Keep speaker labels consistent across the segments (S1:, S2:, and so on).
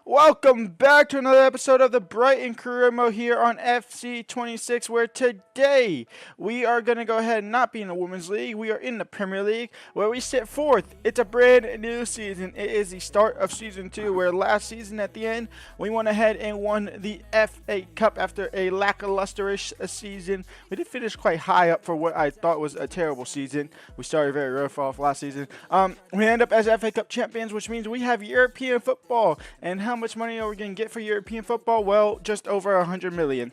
S1: Welcome back to another episode of the Brighton Career Mode here on FC26, where today we are going to go ahead and not be in the Women's League. We are in the Premier League, where we sit fourth. It's a brand new season. It is the start of Season 2, where last season at the end, we went ahead and won the FA Cup after a lacklusterish season. We did finish quite high up for what I thought was a terrible season. We started very rough off last season. We end up as FA Cup champions, which means we have European football. And how much money are we going to get for European football? Well, just over 100 million.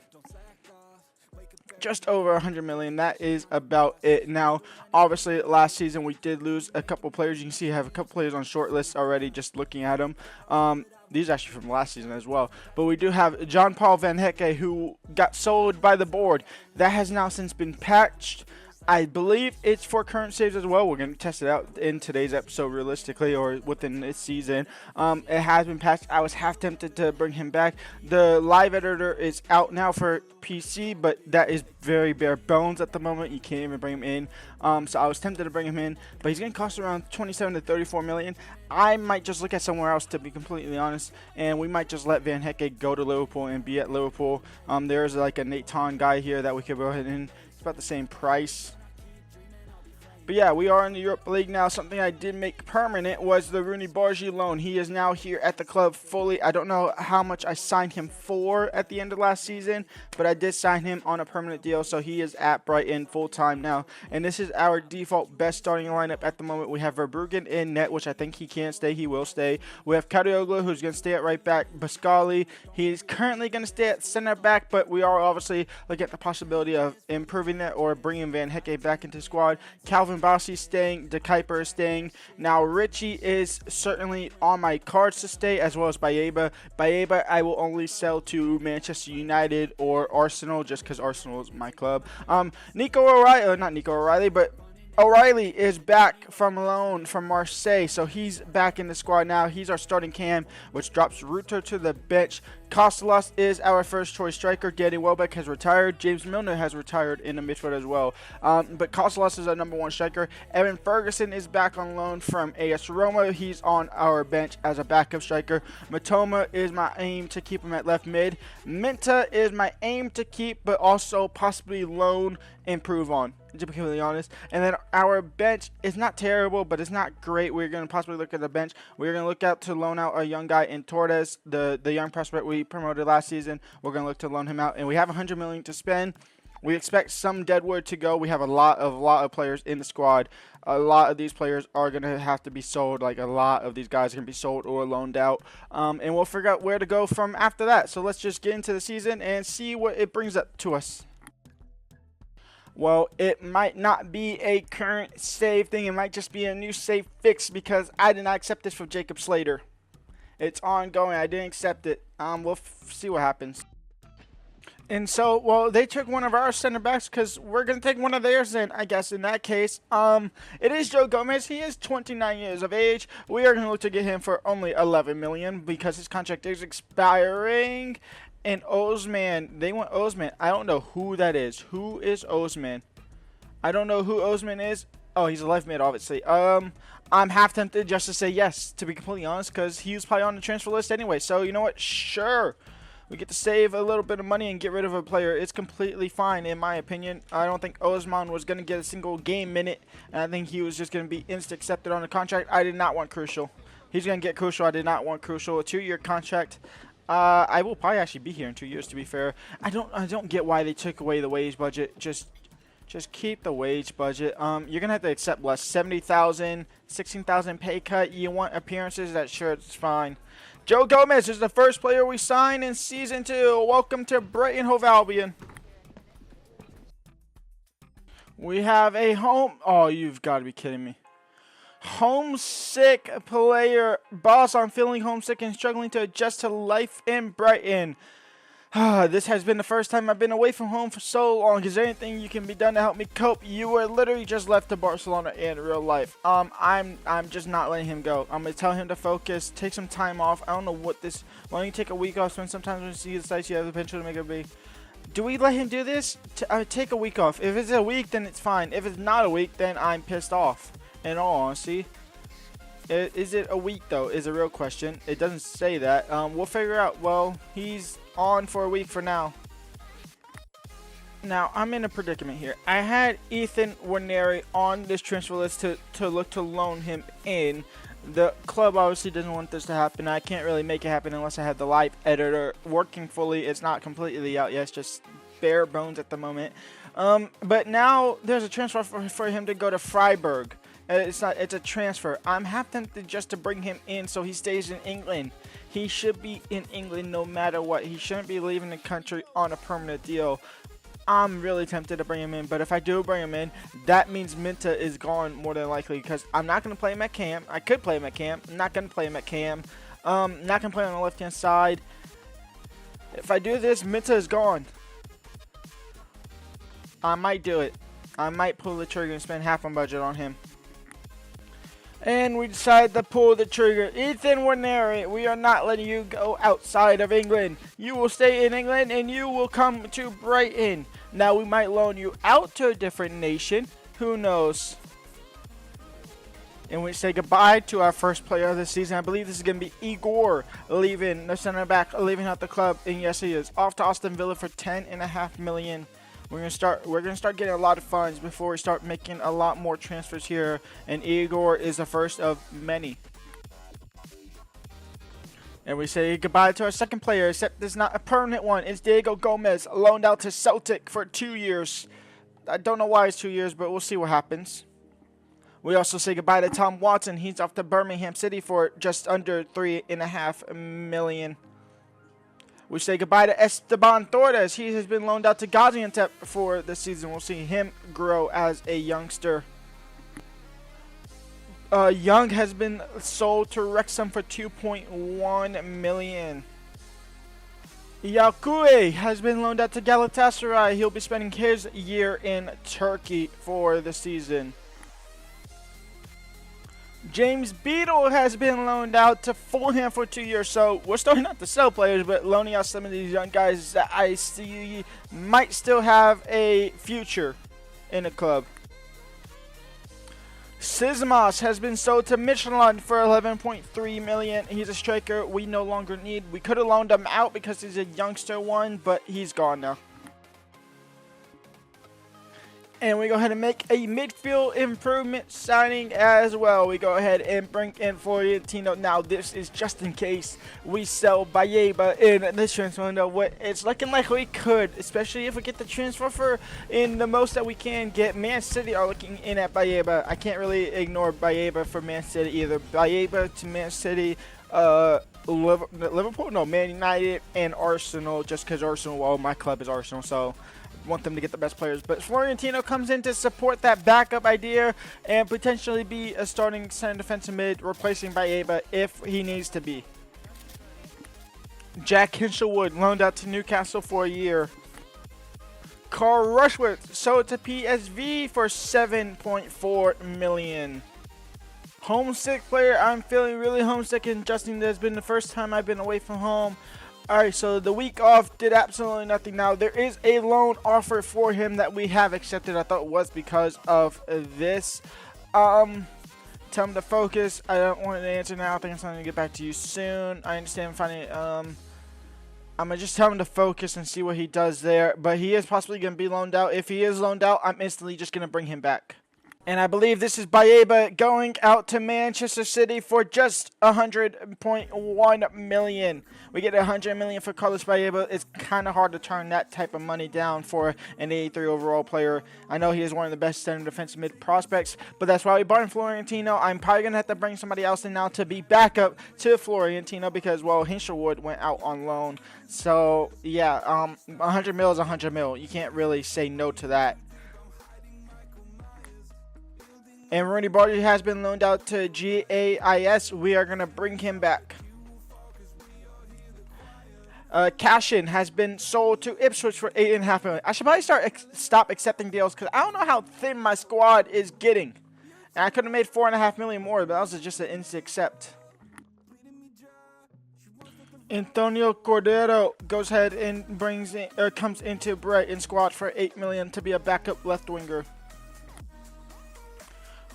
S1: Just over 100 million. That is about it. Now, obviously, last season we did lose a couple players. You can see I have a couple players on short lists already just looking at them. These are actually from last season as well. But we do have John Paul Van Hecke, who got sold by the board. That has now since been patched. I believe it's for current saves as well. We're going to test it out in today's episode realistically or within this season. It has been patched. I was half tempted to bring him back. The live editor is out now for PC, but that is very bare bones at the moment. You can't even bring him in. So I was tempted to bring him in, but he's going to cost around 27 to 34 million. I might just look at somewhere else, to be completely honest, and we might just let Van Hecke go to Liverpool and be at Liverpool. There's like a Nate Ton guy here that we could go ahead and it's about the same price. But yeah, we are in the Europa League now. Something I did make permanent was the Rooney Bargy loan. He is now here at the club fully. I don't know how much I signed him for at the end of last season, but I did sign him on a permanent deal, so he is at Brighton full-time now. And this is our default best starting lineup at the moment. We have Verbruggen in net, which I think he can stay. He will stay. We have Karioglu, who's going to stay at right back. Bascali, he's currently going to stay at center back, but we are obviously looking at the possibility of improving that or bringing Van Hecke back into the squad. Calvin Bassey staying, De Kuiper is staying. Now Richie is certainly on my cards to stay, as well as Bayeba. Bayeba I will only sell to Manchester United or Arsenal, just because Arsenal is my club. Nico O'Reilly, not Nico O'Reilly, but O'Reilly is back from loan from Marseille, so he's back in the squad now. He's our starting cam, which drops Rutter to the bench. Kostelos is our first choice striker. Danny Welbeck has retired. James Milner has retired in the midfield as well. But Kostelos is our number one striker. Evan Ferguson is back on loan from AS Roma. He's on our bench as a backup striker. Matoma is my aim to keep him at left mid. Minta is my aim to keep, but also possibly loan improve on, to be completely honest. And then our bench is not terrible, but it's not great. We're going to possibly look at the bench. We're going to look out to loan out a young guy in Torres, the young prospect we promoted last season. We're going to look to loan him out, and we have 100 million to spend. We expect some deadwood to go. We have a lot of players in the squad. A lot of these players are going to have to be sold. Like, a lot of these guys are going to be sold or loaned out. And we'll figure out where to go from after that. So let's just get into the season and see what it brings up to us. Well, it might not be a current save thing. It might just be a new save fix because I did not accept this from Jacob Slater. It's ongoing. I didn't accept it. We'll see what happens. And so, well, they took one of our center backs because we're going to take one of theirs then, I guess, in that case. It is Joe Gomez. He is 29 years of age. We are going to look to get him for only 11 million because his contract is expiring. And Osman, they want Osman. I don't know who that is. Who is Osman? I don't know who Osman is. Oh, he's a left mid, obviously. I'm half tempted just to say yes, to be completely honest, because he was probably on the transfer list anyway. So, you know what? Sure. We get to save a little bit of money and get rid of a player. It's completely fine, in my opinion. I don't think Osman was going to get a single game minute, and I think he was just going to be accepted on the contract. I did not want Crucial. He's going to get Crucial. I did not want Crucial. A 2-year contract. I will probably actually be here in 2 years, to be fair. I don't get why they took away the wage budget. Just keep the wage budget. You're going to have to accept less. 70,000, 16,000 pay cut. You want appearances? That sure, it's fine. Joe Gomez is the first player we sign in Season 2. Welcome to Brighton Hove Albion. We have a home... Oh, you've got to be kidding me. Homesick player. Boss, I'm feeling homesick and struggling to adjust to life in Brighton. This has been the first time I've been away from home for so long. Is there anything you can be done to help me cope? You were literally just left to Barcelona in real life. I'm just not letting him go. I'm gonna tell him to focus, take some time off. I don't know what this. Why don't you take a week off? Spend sometimes when you see the sites, you have the potential to make it big. Do we let him do this? Take a week off. If it's a week, then it's fine. If it's not a week, then I'm pissed off. In all honesty, Is it a week though? Is a real question. It doesn't say that. We'll figure out. Well, he's on for a week for now. Now, I'm in a predicament here. I had Ethan Warneri on this transfer list to look to loan him in. The club obviously doesn't want this to happen. I can't really make it happen unless I have the live editor working fully. It's not completely out yet. It's just bare bones at the moment. But now there's a transfer for him to go to Freiburg. It's a transfer. I'm half tempted just to bring him in so he stays in England. He should be in England no matter what. He shouldn't be leaving the country on a permanent deal. I'm really tempted to bring him in, but if I do bring him in, that means Minta is gone more than likely because I'm not going to play him at cam. I could play him at cam. I'm not going to play him at cam. Not going to play on the left-hand side. If I do this, Minta is gone. I might do it. I might pull the trigger and spend half my budget on him. And we decided to pull the trigger. Ethan Warneri, we are not letting you go outside of England. You will stay in England and you will come to Brighton. Now we might loan you out to a different nation. Who knows? And we say goodbye to our first player of the season. I believe this is going to be Igor leaving, the center back, leaving out the club. And yes, he is. Off to Aston Villa for $10.5 million. We're gonna start getting a lot of funds before we start making a lot more transfers here, and Igor is the first of many. And we say goodbye to our second player, except it's not a permanent one. It's Diego Gomez, loaned out to Celtic for 2 years. I don't know why it's 2 years, but we'll see what happens. We also say goodbye to Tom Watson. He's off to Birmingham City for just under $3.5 million. We say goodbye to Esteban Torres. He has been loaned out to Gaziantep for the season. We'll see him grow as a youngster. Young has been sold to Wrexham for $2.1 million. Yakue has been loaned out to Galatasaray. He'll be spending his year in Turkey for the season. James Beadle has been loaned out to Fulham for 2 years. So we're starting not to sell players, but loaning out some of these young guys that I see might still have a future in the club. Sismas has been sold to Michelin for $11.3 million. He's a striker we no longer need. We could have loaned him out because he's a youngster one, but he's gone now. And we go ahead and make a midfield improvement signing as well. We go ahead and bring in Florentino. Now, this is just in case we sell Bayeba in this transfer window. It's looking like we could, especially if we get the transfer for in the most that we can get. Man City are looking in at Bayeba. I can't really ignore Bayeba for Man City either. Bayeba to Man City, Liverpool, no, Man United, and Arsenal, just because Arsenal, well, my club is Arsenal, so want them to get the best players. But Florentino comes in to support that backup idea and potentially be a starting center defensive mid, replacing Bayeba if he needs to be. Jack Hinchelwood loaned out to Newcastle for a year. Carl Rushworth sold to PSV for $7.4 million. Homesick player. I'm feeling really homesick and adjusting. This has been the first time I've been away from home. Alright, so the week off did absolutely nothing. Now, there is a loan offer for him that we have accepted. I thought it was because of this. Tell him to focus. I don't want an answer now. I think I'm going to get back to you soon. I understand finding I'm going to just tell him to focus and see what he does there. But he is possibly going to be loaned out. If he is loaned out, I'm instantly just going to bring him back. And I believe this is Bayeba going out to Manchester City for just $100.1 million. We get $100 million for Carlos Bayeba. It's kind of hard to turn that type of money down for an 83 overall player. I know he is one of the best center defensive mid prospects, but that's why we brought in Florentino. I'm probably going to have to bring somebody else in now to be backup to Florentino because, well, Hinchelwood went out on loan. So, yeah, 100 mil is 100 mil. You can't really say no to that. And Rooney Barty has been loaned out to GAIS. We are going to bring him back. Cashin has been sold to Ipswich for $8.5 million. I should probably stop accepting deals because I don't know how thin my squad is getting. And I could have made $4.5 million more, but that was just an instant accept. Antonio Cordero goes ahead and comes into Brighton squad for $8 million to be a backup left winger.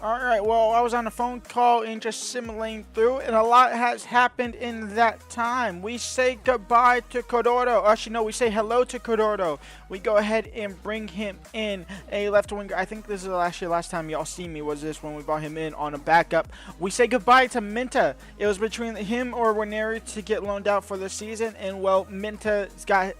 S1: Alright, well, I was on a phone call and just simulating through, and a lot has happened in that time. We say goodbye to Codordo. Actually, no, we say hello to Codordo. We go ahead and bring him in, a left winger. I think this is actually the last time y'all see me was this when we brought him in on a backup. We say goodbye to Minta. It was between him or Waneri to get loaned out for the season, and, well, Minta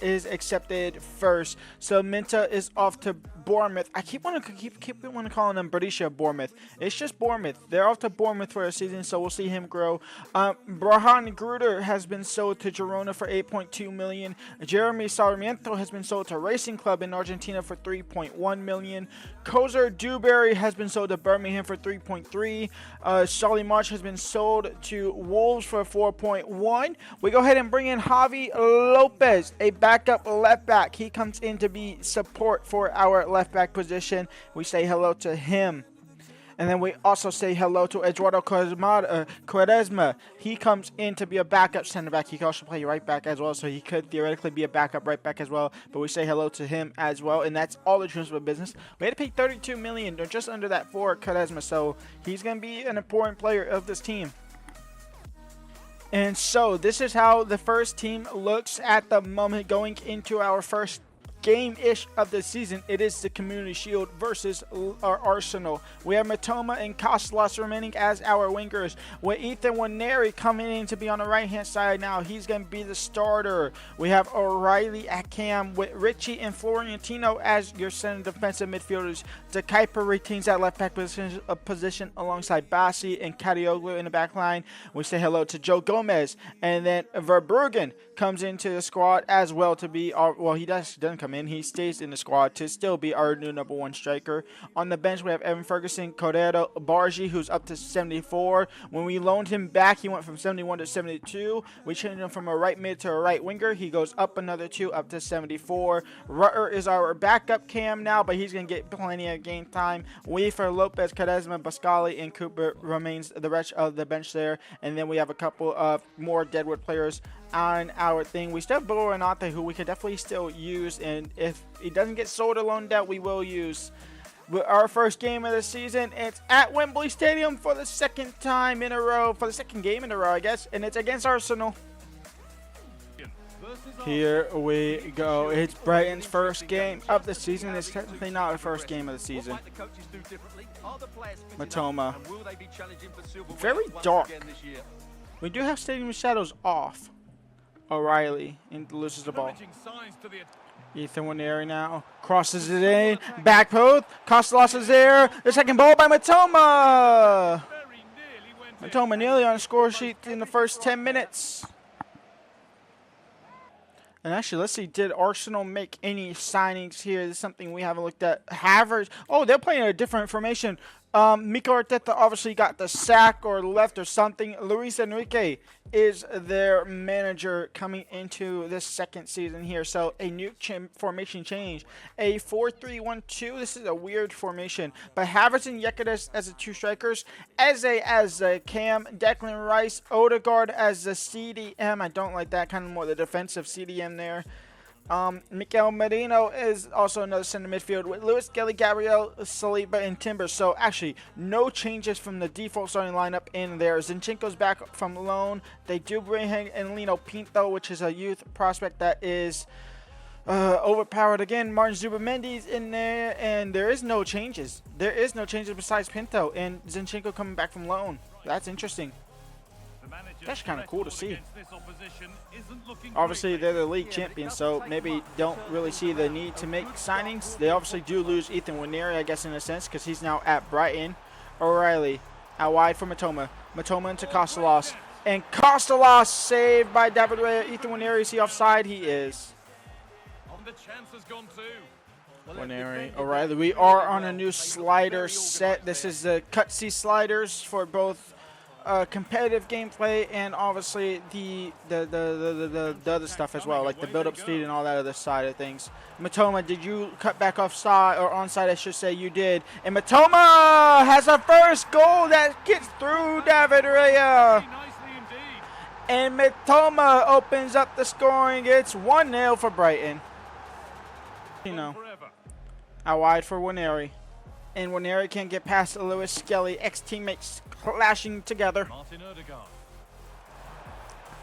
S1: is accepted first. So Minta is off to Bournemouth. I keep wanting to call them British Bournemouth. It's just Bournemouth. They're off to Bournemouth for a season, so we'll see him grow. Brahan Gruder has been sold to Girona for 8.2 million. Jeremy Sarmiento has been sold to Racing Club in Argentina for 3.1 million. Kozer Dewberry has been sold to Birmingham for 3.3. Solly March has been sold to Wolves for 4.1. We go ahead and bring in Javi Lopez, a backup left back. He comes in to be support for our left back position. We say hello to him. And then we also say hello to Eduardo Quaresma. He comes in to be a backup center back. He can also play right back as well, so he could theoretically be a backup right back as well. But we say hello to him as well, and that's all the transfer business. We had to pay 32 million, or just under that, for Quaresma, so he's going to be an important player of this team. And so this is how the first team looks at the moment going into our first game-ish of the season. It is the Community Shield versus our Arsenal. We have Matoma and Koslas remaining as our wingers, with Ethan Waneri coming in to be on the right-hand side now. He's going to be the starter. We have O'Reilly at cam, with Richie and Florentino as your center defensive midfielders. De Kuiper retains that left back position alongside Bassi and Kadioglu in the back line. We say hello to Joe Gomez, and then Verbruggen comes into the squad as well to be our, well, he doesn't come in. He stays in the squad to still be our new #1 striker. On the bench, we have Evan Ferguson, Cordero Bargi, who's up to 74. When we loaned him back, he went from 71 to 72. We changed him from a right mid to a right winger. He goes up another 2, up to 74. Rutter is our backup cam now, but he's going to get plenty of game time. Weaver, Lopez, Quaresma, Bascali, and Cooper remains the rest of the bench there. And then we have a couple of more Deadwood players on our thing. We still have Bo Renate, who we could definitely still use, and if he doesn't get sold or loaned out, we will use. With our first game of the season, it's at Wembley Stadium for the second time in a row, for the second game in a row, I guess, and it's against Arsenal. Here we go. It's Brighton's first game of the season. It's technically not our first game of the season. Matoma. Very dark. We do have Stadium Shadows off. O'Reilly loses the ball. Ethan Waneri now crosses it in. Back post. Kostas is there. The second ball by Matoma. Matoma nearly on the score sheet in the first 10 minutes. And actually, let's see, did Arsenal make any signings here? This is something we haven't looked at. Havertz. Oh, they're playing a different formation. Mikel Arteta obviously got the sack or left or something. Luis Enrique is their manager coming into this second season here. So a new formation change. A 4-3-1-2. This is a weird formation. But Havertz and Yekeres as the 2 strikers. Eze as the cam. Declan Rice. Odegaard as the CDM. I don't like that. Kind of more the defensive CDM there. Mikel Merino is also another center midfield with Lewis, Kelly, Gabriel, Saliba, and Timber. So actually, no changes from the default starting lineup in there. Zinchenko's back from loan. They do bring in Lino Pinto, which is a youth prospect that is overpowered again. Martin Zubimendi's in there, and there is no changes. There is no changes besides Pinto and Zinchenko coming back from loan. That's interesting. That's kind of cool to see. Obviously, they're the league champions, so maybe don't really see the need to make signings. They obviously do lose Ethan Waneri, I guess, in a sense, because he's now at Brighton. O'Reilly out wide for Matoma. Matoma into Kostas. And Kostas saved by David Raya. Ethan Waneri, is he offside? He is. Waneri, O'Reilly. We are on a new slider set. This is the cutsy sliders for both competitive gameplay and obviously the other stuff as well, like the build-up speed and all that other side of things. Matoma, did you cut back offside, or onside, I should say? You did. And Matoma has a first goal that gets through David Raya. And Matoma opens up the scoring. It's 1-0 for Brighton. You know, out wide for Waneri. And Waneri can't get past Lewis Skelly. Ex-teammates clashing together.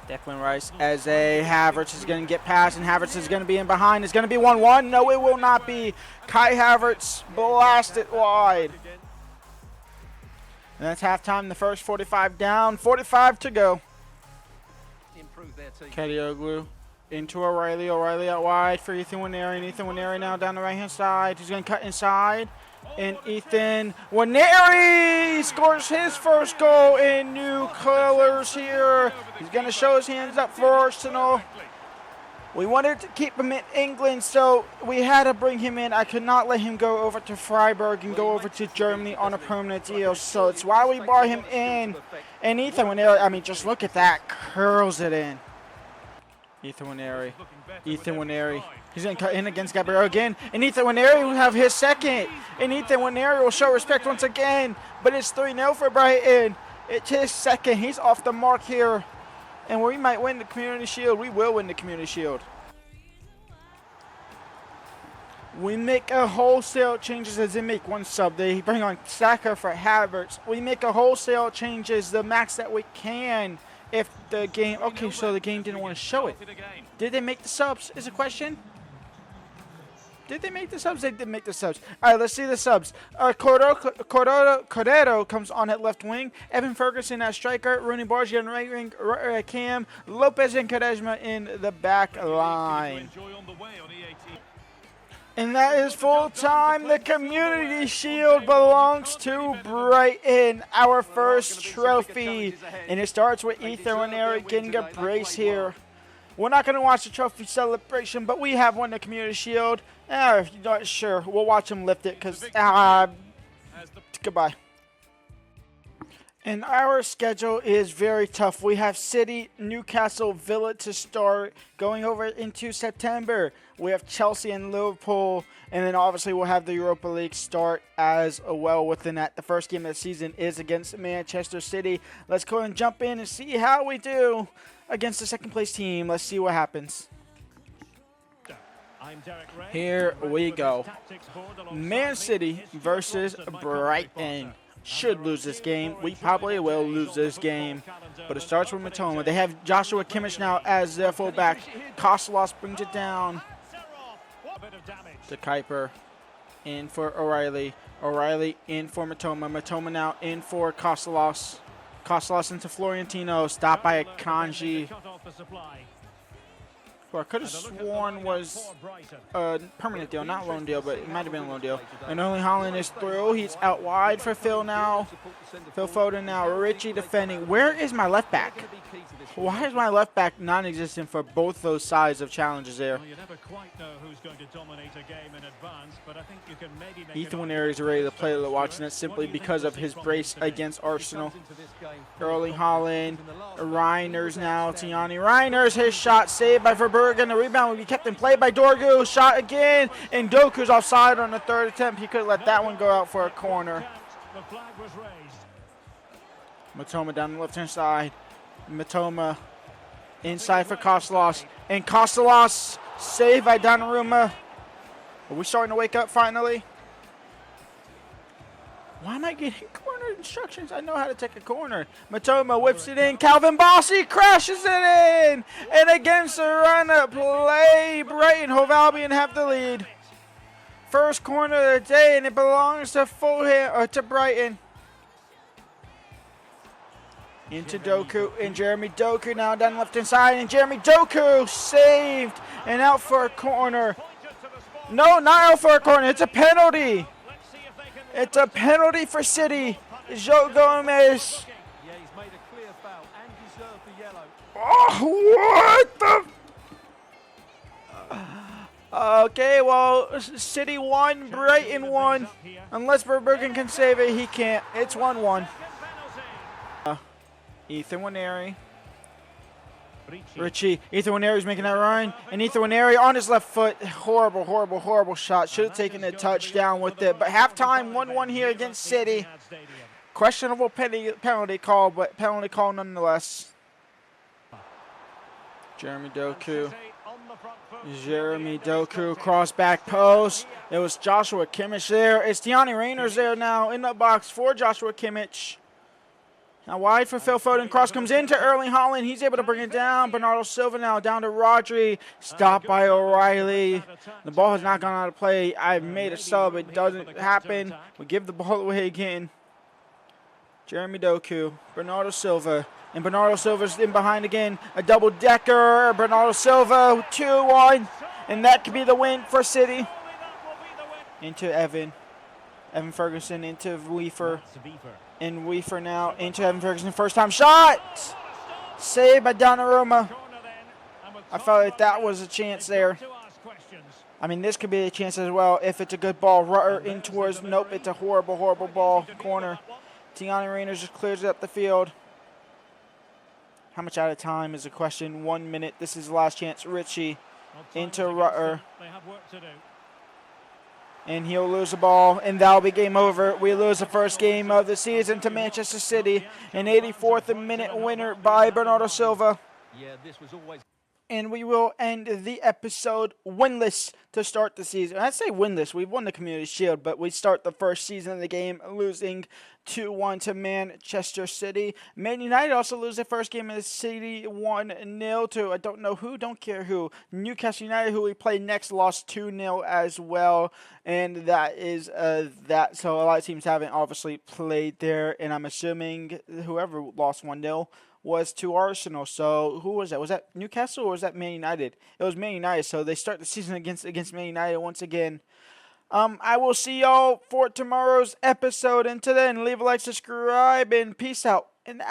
S1: Declan Rice as a Havertz is going to get past, and Havertz is going to be in behind. It's going to be 1-1. No, it will not be. Kai Havertz blasted wide. And that's halftime. The first 45 down. 45 to go. Kadioglu into O'Reilly. O'Reilly out wide for Ethan Waneri. And Ethan Waneri now down the right-hand side. He's going to cut inside. And Ethan Waneri scores his first goal in new colors here. He's going to show his hands up for Arsenal. We wanted to keep him in England, so we had to bring him in. I could not let him go over to Freiburg and go over to Germany on a permanent deal. So it's why we brought him in. And Ethan Waneri, I mean, just look at that. Curls it in. Ethan Waneri. Ethan Waneri. He's going to cut in against Gabriel again. And Ethan Waneri will have his second. And Ethan Waneri will show respect once again. But it's 3-0 for Brighton. It's his second. He's off the mark here. And we might win the Community Shield. We will win the Community Shield. We make a wholesale changes as they make one sub. They bring on Saka for Havertz. We make a wholesale changes the max that we can. If the game, okay, so the game didn't want to show it. Did they make the subs? Is a question. Did they make the subs? They did make the subs. All right, let's see the subs. Cordero comes on at left wing. Evan Ferguson at striker. Rooney Barge in right wing. Cam Lopez and Quaresma in the back line. And that is full time. The Community Shield belongs to Brighton, our first trophy. And it starts with Ethan Waneri getting a brace here. We're not going to watch the trophy celebration, but we have won the Community Shield. If you're not sure, we'll watch him lift it because, goodbye. And our schedule is very tough. We have City, Newcastle, Villa to start, going over into September. We have Chelsea and Liverpool, and then obviously we'll have the Europa League start as well within that. The first game of the season is against Manchester City. Let's go and jump in and see how we do against the second place team. Let's see what happens. Here we go. Man City versus Brighton. Should lose this game. We probably will lose this game. But it starts with Matoma. They have Joshua Kimmich now as their fullback. Kostelos brings it down to Kuiper. In for O'Reilly. O'Reilly in for Matoma. Matoma now in for Kostelos. Kostelos into Florentino. Stopped by Akanji. Who I could have sworn was a permanent deal, not loan deal, but it might have been a loan deal. And only Holland is through. He's out wide for Phil now. Phil Foden now. Richie defending. Where is my left back? Why is my left back non-existent for both those sides of challenges there? Ethan Waneri is ready to play the watch, and that's simply because of his brace against Arsenal. Erling Haaland. Reiners now. Tiani Reiners. His shot saved by Verbergen. The rebound will be kept in play by Dorgu. Shot again. And Doku's offside on the third attempt. He could let that one go out for a corner. Matoma down the left-hand side. Matoma inside for Kostelos. And Kostelos saved by Donnarumma. Are we starting to wake up finally? Why am I getting corner instructions? I know how to take a corner. Matoma whips it in. Calvin Bossy crashes it in. And against the run-up play, Brighton Hove Albion have the lead. First corner of the day, and it belongs to Fulham or to Brighton. Into Doku, and Jeremy Doku now down the left-hand side, and Jeremy Doku saved and out for a corner. No, not out for a corner. It's a penalty. It's a penalty for City. Joe Gomez.
S2: Yeah, he's made a clear foul and deserved the yellow.
S1: Oh, what the? Okay, well, City won, Brighton won. Unless Verbergen can save it, he can't. It's 1-1. Ethan Waneri. Richie. Ethan Waneri's making that run. And Ethan Waneri on his left foot. Horrible, horrible, horrible shot. Should have taken a touchdown with it. But halftime, 1-1 here against City. Questionable penalty call, but penalty call nonetheless. Jeremy Doku.
S2: on the front foot.
S1: Jeremy Doku cross back post. It was Joshua Kimmich there. It's Tiani Rayners there now in the box for Joshua Kimmich. Now wide for Phil Foden. Cross comes into Erling Haaland. He's able to bring it down. Bernardo Silva now down to Rodri. Stopped by O'Reilly. The ball has not gone out of play. I've made a sub. It doesn't happen. We give the ball away again. Jeremy Doku. Bernardo Silva. And Bernardo Silva's in behind again. A double-decker. Bernardo Silva. 2-1. And that could be the win for City. Into Evan. Evan Ferguson into Weaver. And Weaver now into Evan Ferguson. First time shot. Saved by Donnarumma. I felt like that was a chance there. I mean, this could be a chance as well if it's a good ball. Rutter in towards. Nope, it's a horrible, horrible ball. Corner. Tiani Rayners just clears it up the field. How much out of time is the question? 1 minute. This is the last chance. Richie into Rutter. And he'll lose the ball, and that'll be game over. We lose the first game of the season to Manchester City. An 84th minute winner by Bernardo Silva.
S2: Yeah, this was always.
S1: And we will end the episode winless to start the season. I say winless. We've won the Community Shield, but we start the first season of the game losing 2-1 to Manchester City. Man United also lose their first game of the City 1-0 to I don't know who, don't care who. Newcastle United, who we play next, lost 2-0 as well. And that is that. So a lot of teams haven't obviously played there. And I'm assuming whoever lost 1-0 was to Arsenal. So who was that? Was that Newcastle or was that Man United? It was Man United. So they start the season against Man United once again. I will see y'all for tomorrow's episode. Until then, leave a like, subscribe, and peace out. And out.